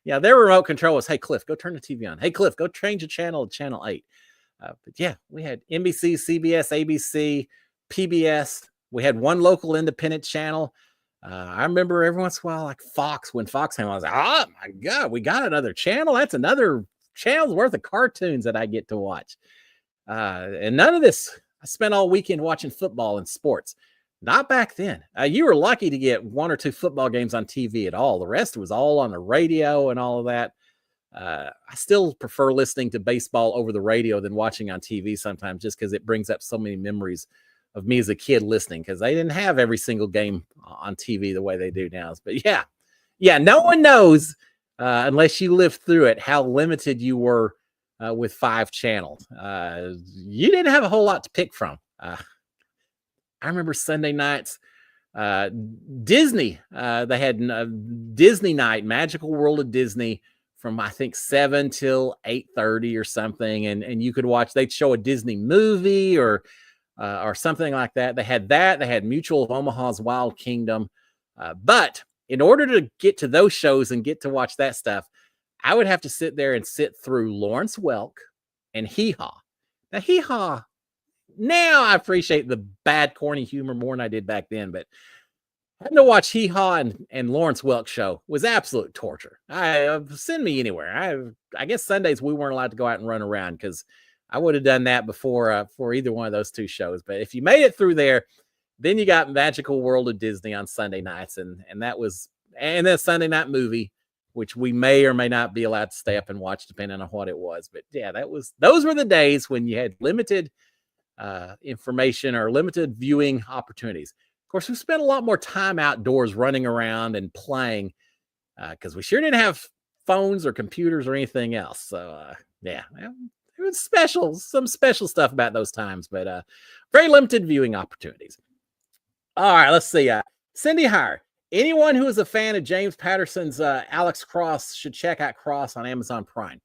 [SPEAKER 1] Yeah, their remote control was, "Hey Cliff, go turn the TV on. Hey Cliff, go change the channel to channel 8." But yeah, we had NBC, CBS, ABC, PBS. We had one local independent channel. I remember every once in a while, like Fox, when Fox came on, I was like, "Oh my God, we got another channel. That's another channel's worth of cartoons that I get to watch." And none of this, I spent all weekend watching football and sports. Not back then. You were lucky to get 1 or 2 football games on TV at all. The rest was all on the radio and all of that. I still prefer listening to baseball over the radio than watching on TV sometimes, just because it brings up so many memories of me as a kid listening, because they didn't have every single game on TV the way they do now. But yeah, no one knows unless you lived through it how limited you were with 5 channels. You didn't have a whole lot to pick from. I remember Sunday nights, Disney. They had Disney night, Magical World of Disney, from I think 7 till 8:30 or something, and you could watch. They'd show a Disney movie or something like that. They had that. They had Mutual of Omaha's Wild Kingdom. But in order to get to those shows and get to watch that stuff, I would have to sit there and sit through Lawrence Welk and Hee Haw. Now, Hee Haw, now I appreciate the bad, corny humor more than I did back then, but having to watch Hee Haw and Lawrence Welk show was absolute torture. Send me anywhere. I guess Sundays we weren't allowed to go out and run around because I would have done that before for either one of those 2 shows. But if you made it through there, then you got Magical World of Disney on Sunday nights, and then Sunday night movie, which we may or may not be allowed to stay up and watch depending on what it was. But yeah, those were the days when you had limited information or limited viewing opportunities. Of course, we spent a lot more time outdoors running around and playing because we sure didn't have phones or computers or anything else. So yeah, it was some special stuff about those times, but very limited viewing opportunities. All right, let's see. Cindy Hire. Anyone who is a fan of James Patterson's Alex Cross should check out Cross on Amazon Prime.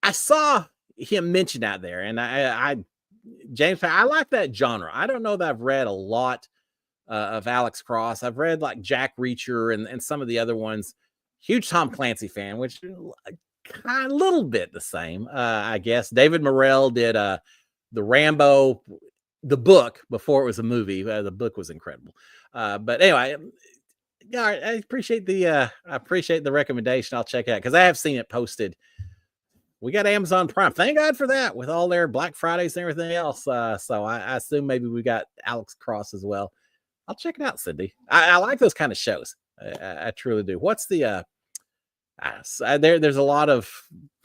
[SPEAKER 1] I saw him mentioned out there, and I like that genre. I don't know that I've read a lot of Alex Cross. I've read like Jack Reacher and some of the other ones. Huge Tom Clancy fan, which kind of a little bit the same, I guess. David Morrell did the Rambo, the book before it was a movie. The book was incredible. But anyway, yeah, I appreciate the recommendation. I'll check it out because I have seen it posted. We got Amazon Prime. Thank God for that with all their Black Fridays and everything else. So I assume maybe we got Alex Cross as well. I'll check it out, Cindy. I like those kind of shows. I truly do. What's the there's a lot of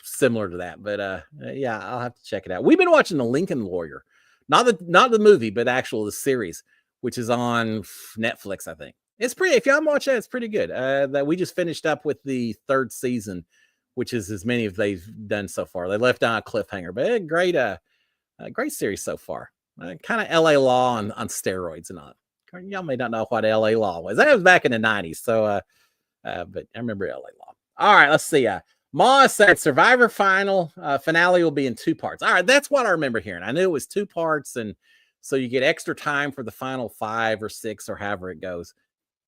[SPEAKER 1] similar to that, but yeah, I'll have to check it out. We've been watching The Lincoln Lawyer, not the movie, but the series, which is on Netflix, I think. It's pretty. If y'all watch that, it's pretty good. That we just finished up with the 3rd season, which is as many as they've done so far. They left on a cliffhanger, but great series so far. Kind of LA Law on steroids and all. Y'all may not know what LA Law was. That was back in the 90s. So, but I remember LA Law. All right, let's see. Ma said Survivor finale will be in 2 parts. All right, that's what I remember hearing. I knew it was 2 parts, and so you get extra time for the final 5 or 6 or however it goes.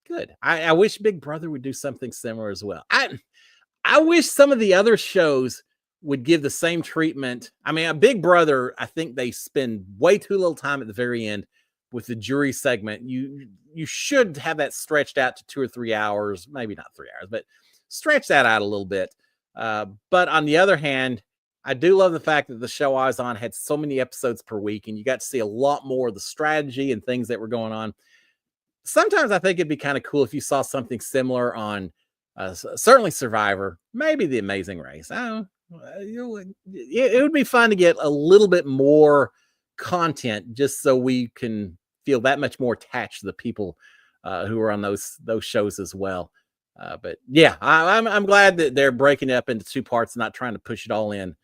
[SPEAKER 1] Good. I wish Big Brother would do something similar as well. I wish some of the other shows would give the same treatment. I mean, a Big Brother, I think they spend way too little time at the very end with the jury segment. You should have that stretched out to 2 or 3 hours, maybe not 3 hours, but stretch that out a little bit. But on the other hand, I do love the fact that the show I was on had so many episodes per week, and you got to see a lot more of the strategy and things that were going on. Sometimes I think it'd be kind of cool if you saw something similar on certainly Survivor, maybe The Amazing Race. I don't know. It would be fun to get a little bit more content just so we can feel that much more attached to the people who are on those shows as well. But yeah, I'm glad that they're breaking it up into 2 parts, not trying to push it all in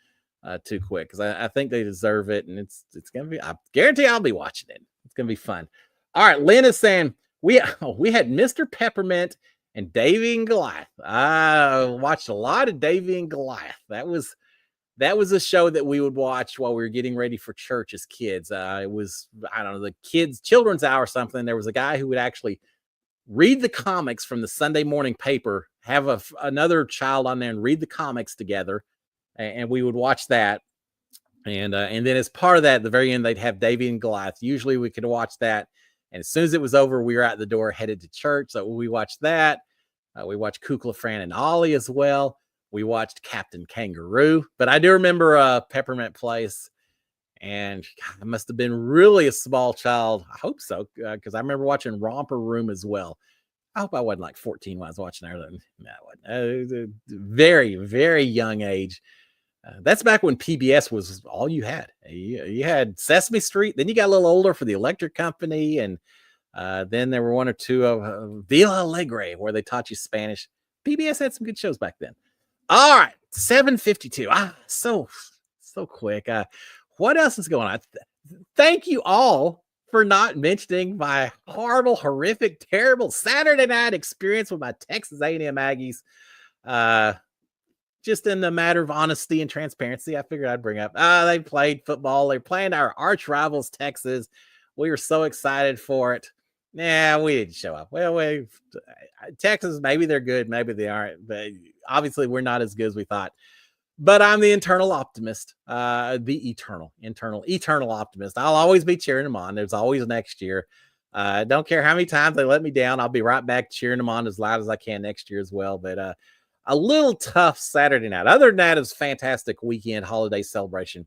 [SPEAKER 1] too quick, because I think they deserve it, and it's gonna be. I guarantee I'll be watching it. It's gonna be fun. All right, Lynn is saying we had Mr. Peppermint and Davy and Goliath. I watched a lot of Davy and Goliath. That was a show that we would watch while we were getting ready for church as kids. It was, I don't know, the children's hour or something. There was a guy who would actually read the comics from the Sunday morning paper, have another child on there and read the comics together. And we would watch that. And then as part of that, at the very end, they'd have Davy and Goliath. Usually we could watch that. And as soon as it was over, we were out the door headed to church. So we watched that. We watched Kukla, Fran, and Ollie as well. We watched Captain Kangaroo. But I do remember Peppermint Place. And God, I must have been really a small child. I hope so, because I remember watching Romper Room as well. I hope I wasn't like 14 when I was watching that. No, it was a very, very young age. That's back when PBS was all you had. You had Sesame Street. Then you got a little older for the Electric Company. And then there were 1 or 2 of Villa Alegre, where they taught you Spanish. PBS had some good shows back then. All right, 7:52. So quick. What else is going on? Thank you all for not mentioning my horrible, horrific, terrible Saturday night experience with my Texas A&M Aggies. Just in the matter of honesty and transparency, I figured I'd bring up. They played football. They're playing our arch rivals, Texas. We were so excited for it. Nah, we didn't show up. Well, Texas, maybe they're good, maybe they aren't. But obviously, we're not as good as we thought. But I'm the internal optimist, the eternal optimist. I'll always be cheering them on. There's always next year. Don't care how many times they let me down. I'll be right back cheering them on as loud as I can next year as well. But a little tough Saturday night. Other than that, it was a fantastic weekend holiday celebration.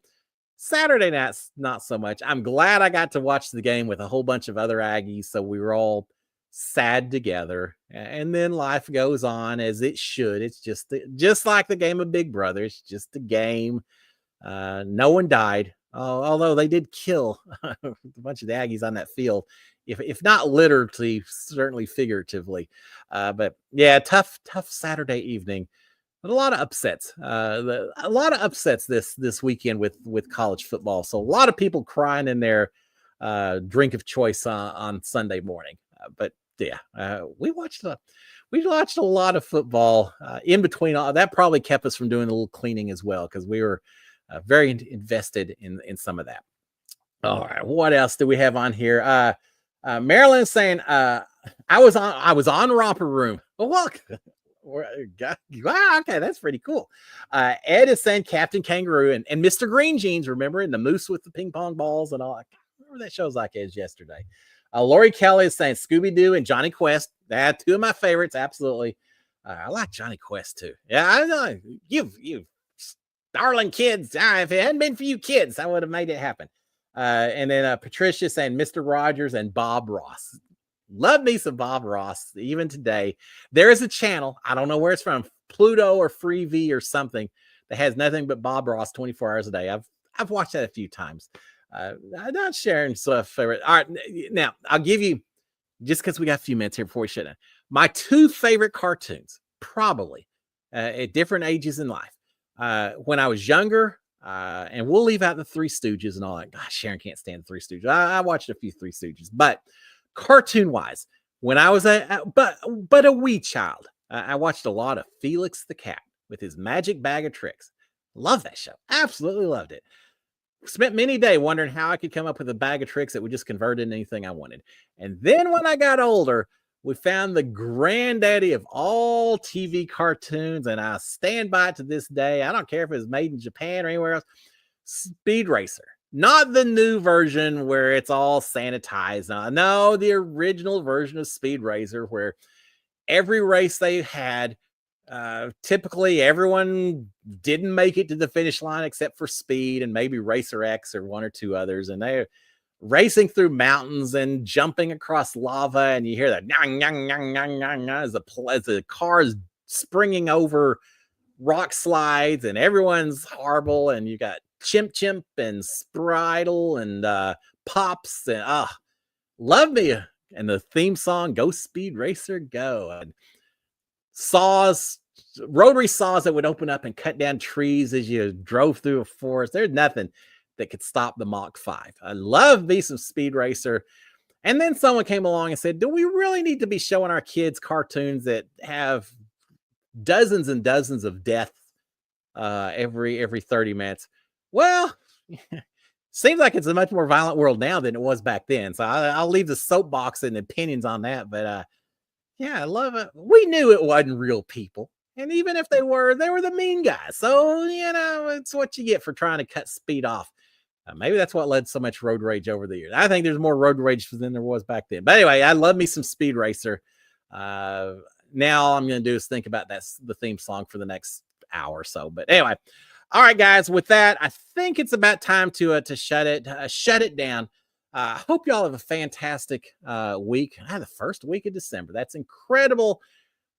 [SPEAKER 1] Saturday night's not so much. I'm glad I got to watch the game with a whole bunch of other Aggies, so we were all sad together. And then life goes on as it should. It's just like the game of Big Brother. It's just a game. No one died, although they did kill a bunch of the Aggies on that field, if not literally, certainly figuratively. But yeah, tough Saturday evening. But a lot of upsets. A lot of upsets this weekend with college football. So a lot of people crying in their drink of choice on Sunday morning. But yeah, we watched a lot of football in between. That probably kept us from doing a little cleaning as well, because we were very invested in some of that. All right, what else do we have on here? Marilyn's saying I was on Romper Room. Well, look, Wow, okay, that's pretty cool. Ed is saying Captain Kangaroo and Mr. Green Jeans, remember, and the moose with the ping pong balls and all. I remember that show's like Ed's yesterday. Lori Kelly is saying Scooby-Doo and Johnny Quest. That's two of my favorites, absolutely. I like Johnny Quest too. Yeah, I know. You darling kids. If it hadn't been for you kids, I would have made it happen. And then Patricia saying Mr. Rogers and Bob Ross. Love me some Bob Ross, even today. There is a channel, I don't know where it's from, Pluto or Freevee or something, that has nothing but Bob Ross 24 hours a day. I've watched that a few times. I'm not sharing stuff favorite. All right, now I'll give you, just because we got a few minutes here before we shut down, my two favorite cartoons, probably at different ages in life. When I was younger, and we'll leave out the Three Stooges and all that. Gosh, Sharon can't stand the Three Stooges. I watched a few Three Stooges, but cartoon wise, when I was but a wee child, I watched a lot of Felix the Cat with his magic bag of tricks. Love that show. Absolutely loved it. Spent many days wondering how I could come up with a bag of tricks that would just convert into anything I wanted. And then when I got older, we found the granddaddy of all TV cartoons, and I stand by it to this day. I don't care if it's made in Japan or anywhere else. Speed Racer. Not the new version where it's all sanitized. No, the original version of Speed Racer, where every race they had, typically everyone didn't make it to the finish line except for Speed and maybe Racer X or one or two others. And they're racing through mountains and jumping across lava. And you hear that as the car's springing over rock slides and everyone's horrible. And you got Chimp and Spritle and Pops and love me. And the theme song, Go Speed Racer Go. And saws, rotary saws that would open up and cut down trees as you drove through a forest. There's nothing that could stop the Mach 5. I love me some Speed Racer. And then someone came along and said, do we really need to be showing our kids cartoons that have dozens and dozens of deaths every 30 minutes? Well, seems like it's a much more violent world now than it was back then. So I'll leave the soapbox and opinions on that. But yeah, I love it. We knew it wasn't real people. And even if they were the mean guys. So, it's what you get for trying to cut Speed off. Maybe that's what led so much road rage over the years. I think there's more road rage than there was back then. But anyway, I love me some Speed Racer. Now all I'm going to do is think about the theme song for the next hour or so. But anyway, all right, guys, with that, I think it's about time to shut it down. I hope y'all have a fantastic week. The first week of December. That's incredible.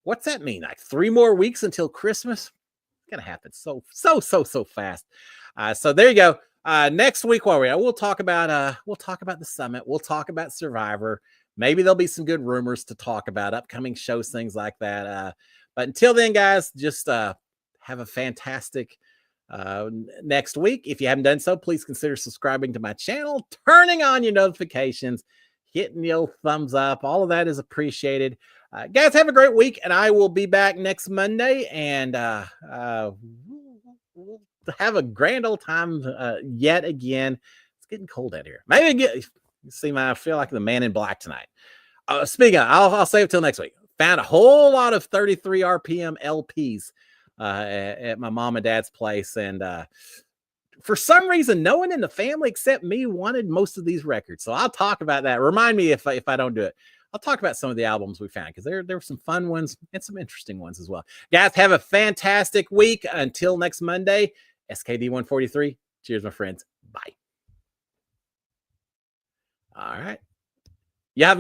[SPEAKER 1] What's that mean? Like 3 more weeks until Christmas? It's gonna happen so fast. So there you go. Next week, we'll talk about the summit. We'll talk about Survivor. Maybe there'll be some good rumors to talk about, upcoming shows, things like that. But until then, guys, just have a fantastic next week. If you haven't done so, please consider subscribing to my channel, turning on your notifications, hitting the old thumbs up. All of that is appreciated. Guys, have a great week, and I will be back next Monday, and we'll have a grand old time yet again. It's getting cold out here. I feel like the man in black tonight. Speaking of, I'll save it till next week. Found a whole lot of 33 RPM LPs at my mom and dad's place, and for some reason no one in the family except me wanted most of these records, so I'll talk about that. Remind me if I don't do it. I'll talk about some of the albums we found, because there were some fun ones and some interesting ones as well. Guys, have a fantastic week. Until next Monday, SKD 143. Cheers, my friends. Bye. All right. Yeah.